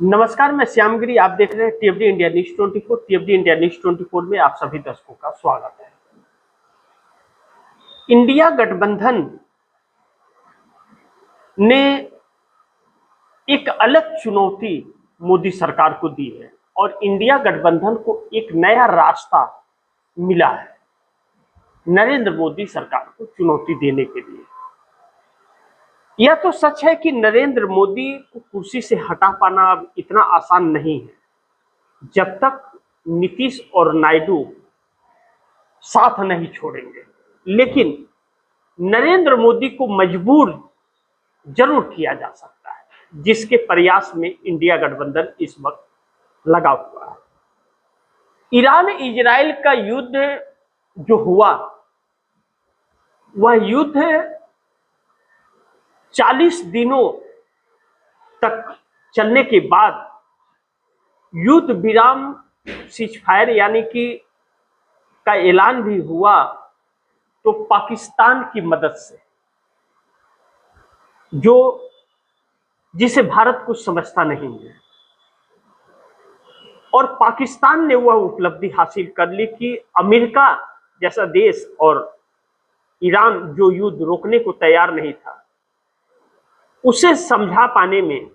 नमस्कार, मैं श्यामगिरी। आप देख रहे हैं टीएफडी इंडिया न्यूज 24। टीएफडी इंडिया न्यूज 24 में आप सभी दर्शकों का स्वागत है। इंडिया गठबंधन ने एक अलग चुनौती मोदी सरकार को दी है और इंडिया गठबंधन को एक नया रास्ता मिला है नरेंद्र मोदी सरकार को चुनौती देने के लिए। यह तो सच है कि नरेंद्र मोदी को कुर्सी से हटा पाना अब इतना आसान नहीं है जब तक नीतीश और नायडू साथ नहीं छोड़ेंगे, लेकिन नरेंद्र मोदी को मजबूर जरूर किया जा सकता है, जिसके प्रयास में इंडिया गठबंधन इस वक्त लगा हुआ है। ईरान इजराइल का युद्ध जो हुआ, वह युद्ध 40 दिनों तक चलने के बाद युद्ध विराम सीजफायर यानी कि का ऐलान भी हुआ, तो पाकिस्तान की मदद से, जिसे भारत कुछ समझता नहीं है, और पाकिस्तान ने वह उपलब्धि हासिल कर ली कि अमेरिका जैसा देश और ईरान जो युद्ध रोकने को तैयार नहीं था, उसे समझा पाने में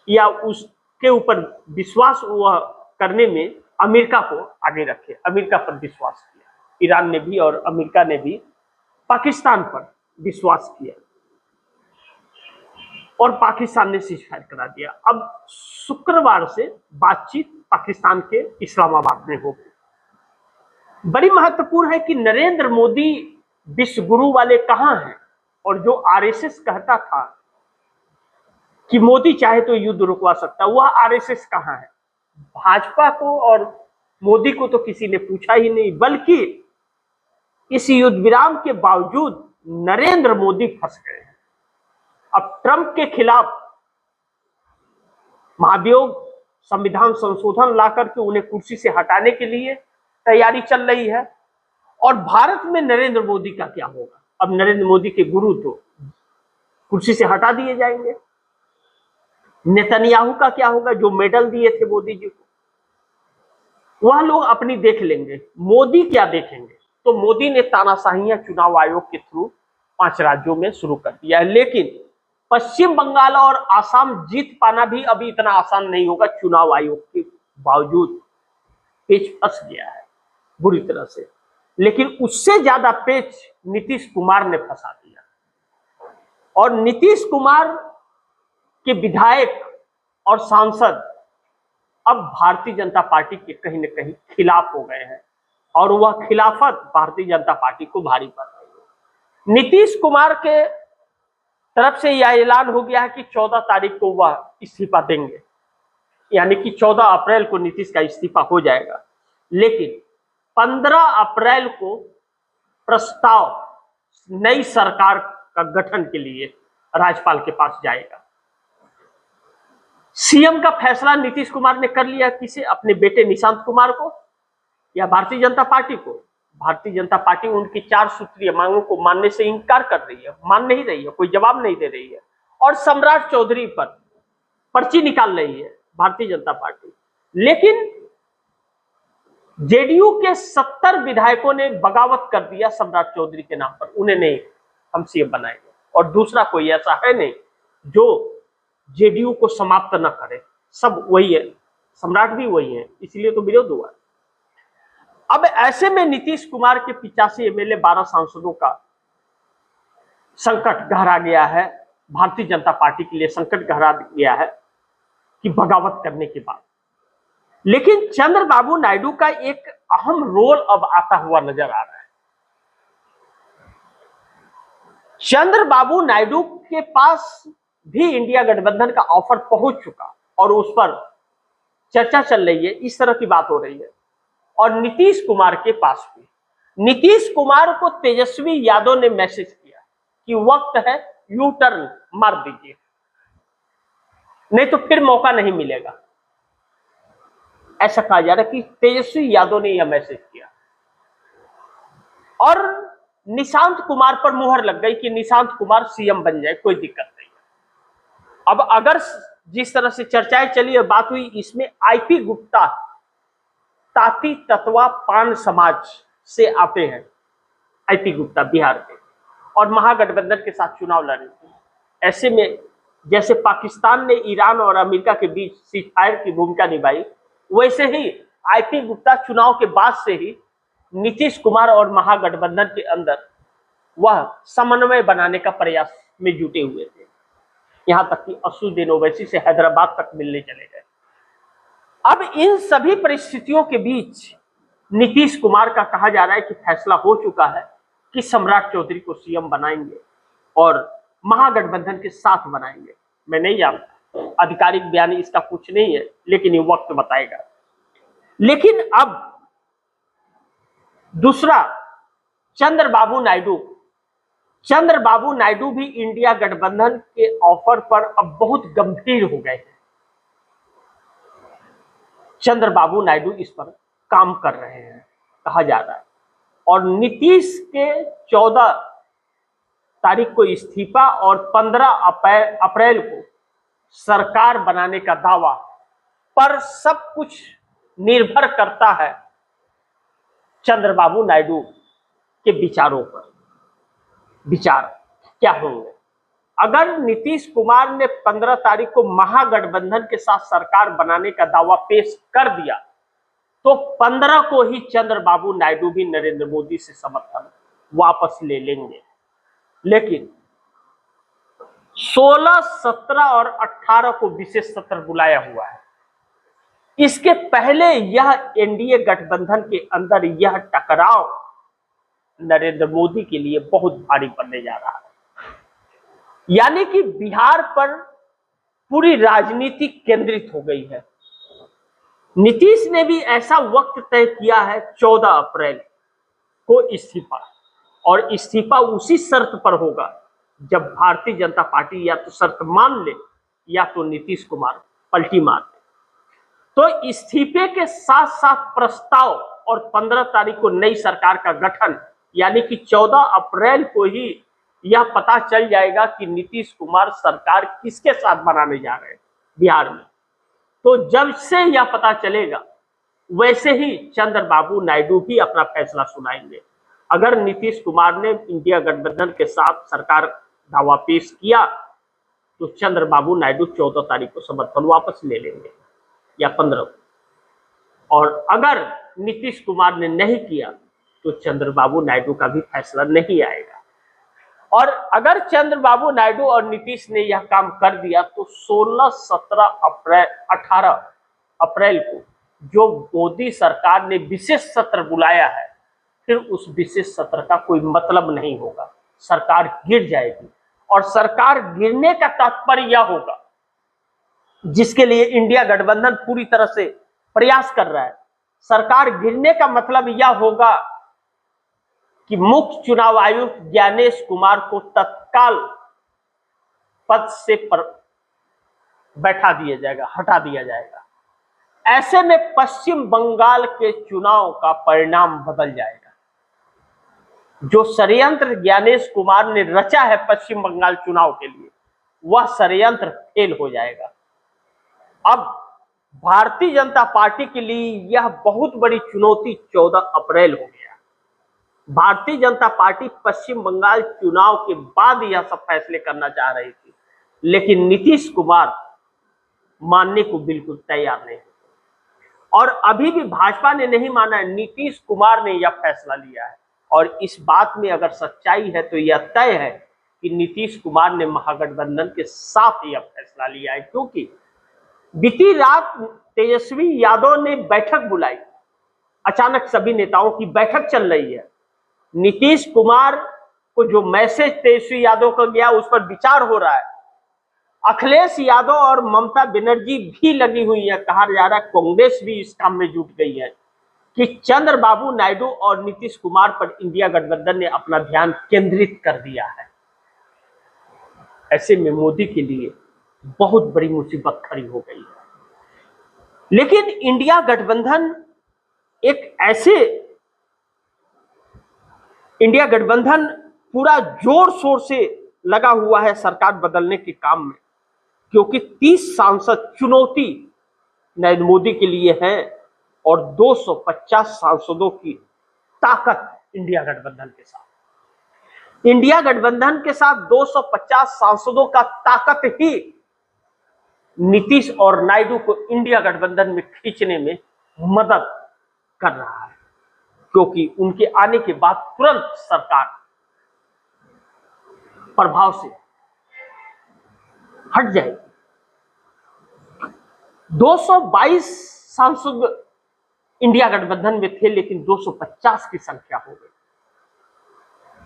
या उसके ऊपर विश्वास वह करने में अमेरिका को आगे रखे, अमेरिका पर विश्वास किया। ईरान ने भी और अमेरिका ने भी पाकिस्तान पर विश्वास किया और पाकिस्तान ने सीजफायर करा दिया। अब शुक्रवार से बातचीत पाकिस्तान के इस्लामाबाद में होगी। बड़ी महत्वपूर्ण है कि नरेंद्र मोदी विश्व गुरु वाले कहां हैं, और जो आरएसएस कहता था कि मोदी चाहे तो युद्ध रुकवा सकता, वह आरएसएस कहां है? भाजपा को और मोदी को तो किसी ने पूछा ही नहीं, बल्कि इस युद्ध विराम के बावजूद नरेंद्र मोदी फंस गए हैं। अब ट्रंप के खिलाफ महाभियोग संविधान संशोधन लाकर के उन्हें कुर्सी से हटाने के लिए तैयारी चल रही है। और भारत में नरेंद्र मोदी का क्या होगा? अब नरेंद्र मोदी के गुरु तो कुर्सी से हटा दिए जाएंगे। नेतन्याहू का क्या होगा, जो मेडल दिए थे मोदी जी को? वह लोग अपनी देख लेंगे, मोदी क्या देखेंगे? तो मोदी ने तानाशाहियां चुनाव आयोग के थ्रू 5 राज्यों में शुरू कर दिया है, लेकिन पश्चिम बंगाल और आसाम जीत पाना भी अभी इतना आसान नहीं होगा। चुनाव आयोग के बावजूद पेच फंस गया है बुरी तरह से, लेकिन उससे ज्यादा पेच नीतीश कुमार ने फंसा दिया। और नीतीश कुमार के विधायक और सांसद अब भारतीय जनता पार्टी के कहीं न कहीं खिलाफ हो गए हैं, और वह खिलाफत भारतीय जनता पार्टी को भारी पड़ रही है। नीतीश कुमार के तरफ से यह ऐलान हो गया है कि 14 तारीख को वह इस्तीफा देंगे, यानी कि 14 अप्रैल को नीतीश का इस्तीफा हो जाएगा। लेकिन 15 अप्रैल को प्रस्ताव नई सरकार का गठन के लिए राज्यपाल के पास जाएगा। सीएम का फैसला नीतीश कुमार ने कर लिया, किसे? अपने बेटे निशांत कुमार को या भारतीय जनता पार्टी को? भारतीय जनता पार्टी उनकी 4 सूत्रीय मांगों को मानने से इंकार कर रही है, मान नहीं रही है, कोई जवाब नहीं दे रही है, और सम्राट चौधरी पर पर्ची निकाल रही है भारतीय जनता पार्टी। लेकिन जेडीयू के 70 विधायकों ने बगावत कर दिया सम्राट चौधरी के नाम पर, उन्हें नहीं, हम सीएम बनाएंगे। और दूसरा कोई ऐसा है नहीं जो जेडीयू को समाप्त न करे, सब वही है, सम्राट भी वही है, इसलिए तो विरोध हुआ। अब ऐसे में नीतीश कुमार के 85 एमएलए 12 सांसदों का संकट गहरा गया है, भारतीय जनता पार्टी के लिए संकट गहरा गया है कि बगावत करने के बाद। लेकिन चंद्रबाबू नायडू का एक अहम रोल अब आता हुआ नजर आ रहा है। चंद्रबाबू नायडू के पास भी इंडिया गठबंधन का ऑफर पहुंच चुका और उस पर चर्चा चल रही है, इस तरह की बात हो रही है। और नीतीश कुमार के पास भी, नीतीश कुमार को तेजस्वी यादव ने मैसेज किया कि वक्त है यू टर्न मार दीजिए, नहीं तो फिर मौका नहीं मिलेगा। ऐसा कहा जा रहा है कि तेजस्वी यादव ने यह मैसेज किया, और निशांत कुमार पर मुहर लग गई कि निशांत कुमार सीएम बन जाए, कोई दिक्कत नहीं है। अब अगर जिस तरह से चर्चाएं चली और बात हुई, इसमें आईपी गुप्ता ताती ततवा पान समाज से आते हैं। आईपी गुप्ता बिहार के, और महागठबंधन के साथ चुनाव लड़े थे। ऐसे में जैसे पाकिस्तान ने ईरान और अमेरिका के बीच सीजफायर की भूमिका निभाई, वैसे ही आईपी गुप्ता चुनाव के बाद से ही नीतीश कुमार और महागठबंधन के अंदर वह समन्वय बनाने का प्रयास में जुटे हुए थे। यहां तक कि असदुद्दीन ओवैसी से हैदराबाद तक मिलने चले गए। अब इन सभी परिस्थितियों के बीच नीतीश कुमार का कहा जा रहा है कि फैसला हो चुका है कि सम्राट चौधरी को सीएम बनाएंगे और महागठबंधन के साथ बनाएंगे। मैं नहीं जानता, आधिकारिक बयान इसका कुछ नहीं है, लेकिन ये वक्त बताएगा। लेकिन अब दूसरा, चंद्रबाबू नायडू भी इंडिया गठबंधन के ऑफर पर अब बहुत गंभीर हो गए हैं। चंद्रबाबू नायडू इस पर काम कर रहे हैं, कहा जा रहा है। और नीतीश के 14 तारीख को इस्तीफा और 15 अप्रैल को सरकार बनाने का दावा पर सब कुछ निर्भर करता है चंद्रबाबू नायडू के विचारों पर। विचार क्या होंगे? अगर नीतीश कुमार ने 15 तारीख को महागठबंधन के साथ सरकार बनाने का दावा पेश कर दिया, तो 15 को ही चंद्रबाबू नायडू भी नरेंद्र मोदी से समर्थन वापस ले लेंगे। लेकिन 16, 17 और 18 को विशेष सत्र बुलाया हुआ है। इसके पहले यह एनडीए गठबंधन के अंदर यह टकराव नरेंद्र मोदी के लिए बहुत भारी पड़ने जा रहा है। यानी कि बिहार पर पूरी राजनीति केंद्रित हो गई है। नीतीश ने भी ऐसा वक्त तय किया है 14 अप्रैल को इस्तीफा, और इस्तीफा उसी शर्त पर होगा जब भारतीय जनता पार्टी या तो शर्त मान ले या तो नीतीश कुमार पलटी मार ले। तो इस्तीफे के साथ साथ प्रस्ताव और 15 तारीख को नई सरकार का गठन, यानी कि 14 अप्रैल को ही यह पता चल जाएगा कि नीतीश कुमार सरकार किसके साथ बनाने जा रहे हैं बिहार में। तो जब से यह पता चलेगा, वैसे ही चंद्रबाबू नायडू भी अपना फैसला सुनाएंगे। अगर नीतीश कुमार ने इंडिया गठबंधन के साथ सरकार दावा पेश किया, तो चंद्रबाबू नायडू 14 तारीख को समर्थन वापस ले लेंगे या 15 को। और अगर नीतीश कुमार ने नहीं किया, तो चंद्रबाबू नायडू का भी फैसला नहीं आएगा। और अगर चंद्रबाबू नायडू और नीतीश ने यह काम कर दिया, तो 16, 17 अप्रैल 18 अप्रैल को जो मोदी सरकार ने विशेष सत्र बुलाया है, फिर उस विशेष सत्र का कोई मतलब नहीं होगा। सरकार गिर जाएगी, और सरकार गिरने का तात्पर्य यह होगा, जिसके लिए इंडिया गठबंधन पूरी तरह से प्रयास कर रहा है। सरकार गिरने का मतलब यह होगा कि मुख्य चुनाव आयुक्त ज्ञानेश कुमार को तत्काल पद से बैठा दिया जाएगा, हटा दिया जाएगा। ऐसे में पश्चिम बंगाल के चुनाव का परिणाम बदल जाएगा। जो षड्यंत्र ज्ञानेश कुमार ने रचा है पश्चिम बंगाल चुनाव के लिए, वह षड्यंत्र फेल हो जाएगा। अब भारतीय जनता पार्टी के लिए यह बहुत बड़ी चुनौती 14 अप्रैल हो गया। भारतीय जनता पार्टी पश्चिम बंगाल चुनाव के बाद यह सब फैसले करना चाह रही थी, लेकिन नीतीश कुमार मानने को बिल्कुल तैयार नहीं। और अभी भी भाजपा ने नहीं माना है, नीतीश कुमार ने यह फैसला लिया है। और इस बात में अगर सच्चाई है तो यह तय है कि नीतीश कुमार ने महागठबंधन के साथ यह फैसला लिया है, क्योंकि बीती रात तेजस्वी यादव ने बैठक बुलाई। अचानक सभी नेताओं की बैठक चल रही है। नीतीश कुमार को जो मैसेज तेजस्वी यादव को गया, उस पर विचार हो रहा है। अखिलेश यादव और ममता बनर्जी भी लगी हुई है। कहा जा रहा है कांग्रेस भी इस काम में जुट गई है कि चंद्रबाबू नायडू और नीतीश कुमार पर इंडिया गठबंधन ने अपना ध्यान केंद्रित कर दिया है। ऐसे में मोदी के लिए बहुत बड़ी मुसीबत खड़ी हो गई है। लेकिन इंडिया गठबंधन इंडिया गठबंधन पूरा जोर शोर से लगा हुआ है सरकार बदलने के काम में। क्योंकि 30 सांसद चुनौती नरेंद्र मोदी के लिए हैं और 250 सांसदों की ताकत इंडिया गठबंधन के साथ। इंडिया गठबंधन के साथ 250 सांसदों का ताकत ही नीतीश और नायडू को इंडिया गठबंधन में खींचने में मदद कर रहा है, क्योंकि उनके आने के बाद तुरंत सरकार प्रभाव से हट जाएगी। 222 सांसद इंडिया गठबंधन में थे, लेकिन 250 की संख्या हो गई।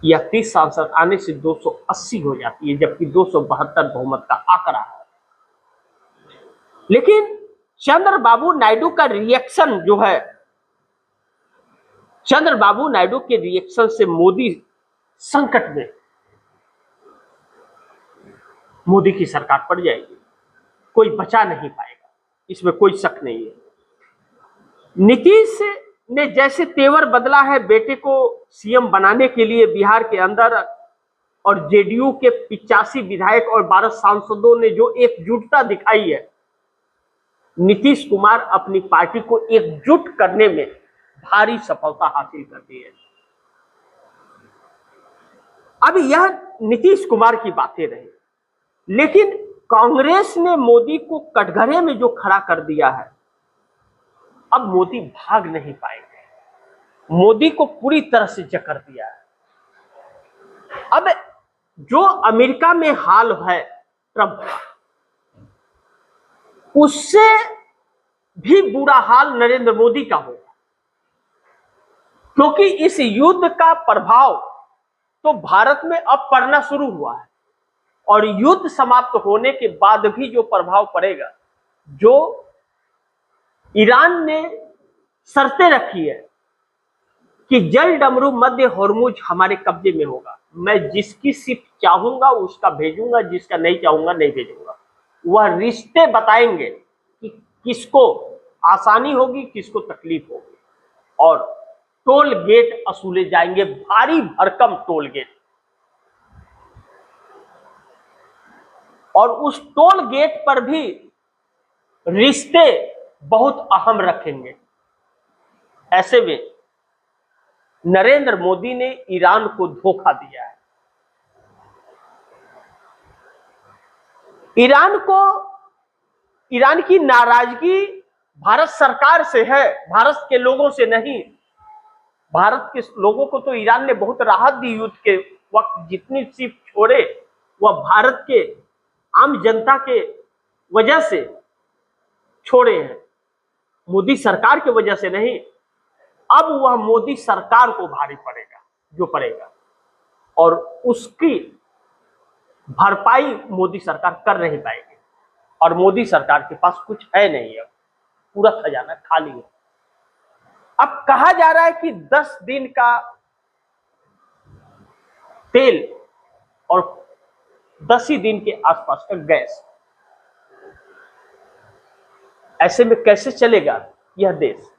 यह 30 सांसद आने से 280 हो जाती है, जबकि 272 बहुमत का आंकड़ा है। लेकिन चंद्रबाबू नायडू का रिएक्शन जो है, चंद्रबाबू नायडू के रिएक्शन से मोदी संकट में, मोदी की सरकार पड़ जाएगी, कोई बचा नहीं पाएगा, इसमें कोई शक नहीं है। नीतीश ने जैसे तेवर बदला है बेटे को सीएम बनाने के लिए बिहार के अंदर, और जेडीयू के 85 विधायक और 12 सांसदों ने जो एकजुटता दिखाई है, नीतीश कुमार अपनी पार्टी को एकजुट करने में भारी सफलता हासिल करती है। अब यह नीतीश कुमार की बातें रही, लेकिन कांग्रेस ने मोदी को कटघरे में जो खड़ा कर दिया है, अब मोदी भाग नहीं पाएंगे। मोदी को पूरी तरह से जकड़ दिया है। अब जो अमेरिका में हाल है ट्रंप का, उससे भी बुरा हाल नरेंद्र मोदी का होगा, क्योंकि इस युद्ध का प्रभाव तो भारत में अब पड़ना शुरू हुआ है, और युद्ध समाप्त होने के बाद भी जो प्रभाव पड़ेगा, जो ईरान ने शर्तें रखी है कि जल डमरू मध्य हॉर्मुज हमारे कब्जे में होगा, मैं जिसकी शिप चाहूंगा उसका भेजूंगा, जिसका नहीं चाहूंगा नहीं भेजूंगा। वह रिश्ते बताएंगे कि किसको आसानी होगी, किसको तकलीफ होगी, और टोल गेट वसूले जाएंगे, भारी भरकम टोल गेट। और उस टोल गेट पर भी रिश्ते बहुत अहम रखेंगे। ऐसे में नरेंद्र मोदी ने ईरान को धोखा दिया है। ईरान की नाराजगी भारत सरकार से है, भारत के लोगों से नहीं। भारत के लोगों को तो ईरान ने बहुत राहत दी युद्ध के वक्त, जितनी शिप छोड़े वह भारत के आम जनता के वजह से छोड़े हैं, मोदी सरकार की वजह से नहीं। अब वह मोदी सरकार को भारी पड़ेगा जो पड़ेगा, और उसकी भरपाई मोदी सरकार कर नहीं पाएगी। और मोदी सरकार के पास कुछ है नहीं, अब पूरा खजाना खाली है। अब कहा जा रहा है कि 10 दिन का तेल और 10 ही दिन के आसपास का गैस, ऐसे में कैसे चलेगा यह देश?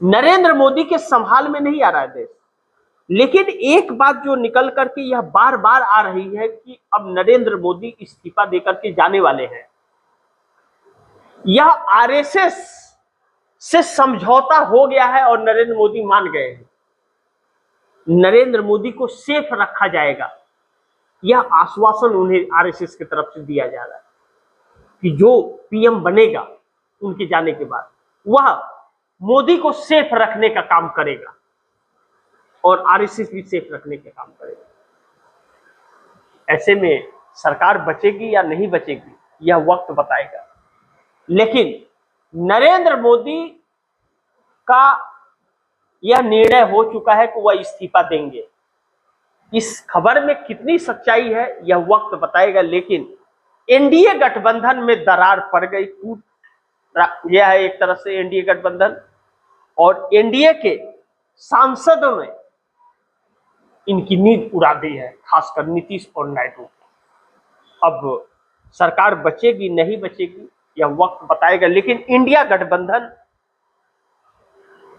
नरेंद्र मोदी के संभाल में नहीं आ रहा है देश। लेकिन एक बात जो निकल करके यह बार बार आ रही है कि अब नरेंद्र मोदी इस्तीफा देकर के जाने वाले हैं। यह आरएसएस से समझौता हो गया है और नरेंद्र मोदी मान गए हैं। नरेंद्र मोदी को सेफ रखा जाएगा, यह आश्वासन उन्हें आरएसएस की तरफ से दिया जा रहा है कि जो पीएम बनेगा उनके जाने के बाद वह मोदी को सेफ रखने का काम करेगा, और आरएसएस भी सेफ रखने का काम करेगा। ऐसे में सरकार बचेगी या नहीं बचेगी यह वक्त बताएगा। लेकिन नरेंद्र मोदी का यह निर्णय हो चुका है कि वह इस्तीफा देंगे। इस खबर में कितनी सच्चाई है यह वक्त बताएगा। लेकिन एनडीए गठबंधन में दरार पड़ गई, टूट यह है एक तरह से एनडीए गठबंधन, और एनडीए के सांसदों ने इनकी नींद उड़ा दी है, खासकर नीतीश और नायडू। अब सरकार बचेगी नहीं बचेगी यह वक्त बताएगा। लेकिन इंडिया गठबंधन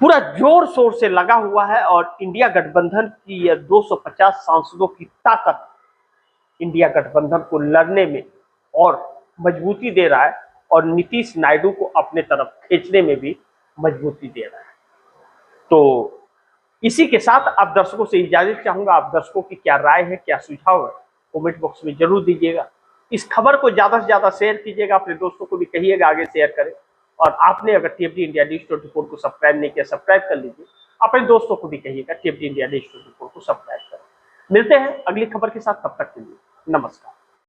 पूरा जोर शोर से लगा हुआ है, और इंडिया गठबंधन की यह 250 सांसदों की ताकत इंडिया गठबंधन को लड़ने में और मजबूती दे रहा है और नीतीश नायडू को अपने तरफ खींचने में भी मजबूती दे रहा है। तो इसी के साथ आप दर्शकों से इजाजत चाहूंगा। आप दर्शकों की क्या राय है, क्या सुझाव है, कमेंट बॉक्स में जरूर दीजिएगा। इस खबर को ज्यादा से ज्यादा शेयर कीजिएगा, अपने दोस्तों को भी कहिएगा आगे शेयर करें। और आपने अगर टीएफडी इंडिया न्यूज़ 24 को सब्सक्राइब नहीं किया, सब्सक्राइब कर लीजिए। अपने दोस्तों को भी कहिएगा टीएफडी इंडिया न्यूज़ 24 को सब्सक्राइब करें। मिलते हैं अगली खबर के साथ, तब तक के लिए नमस्कार।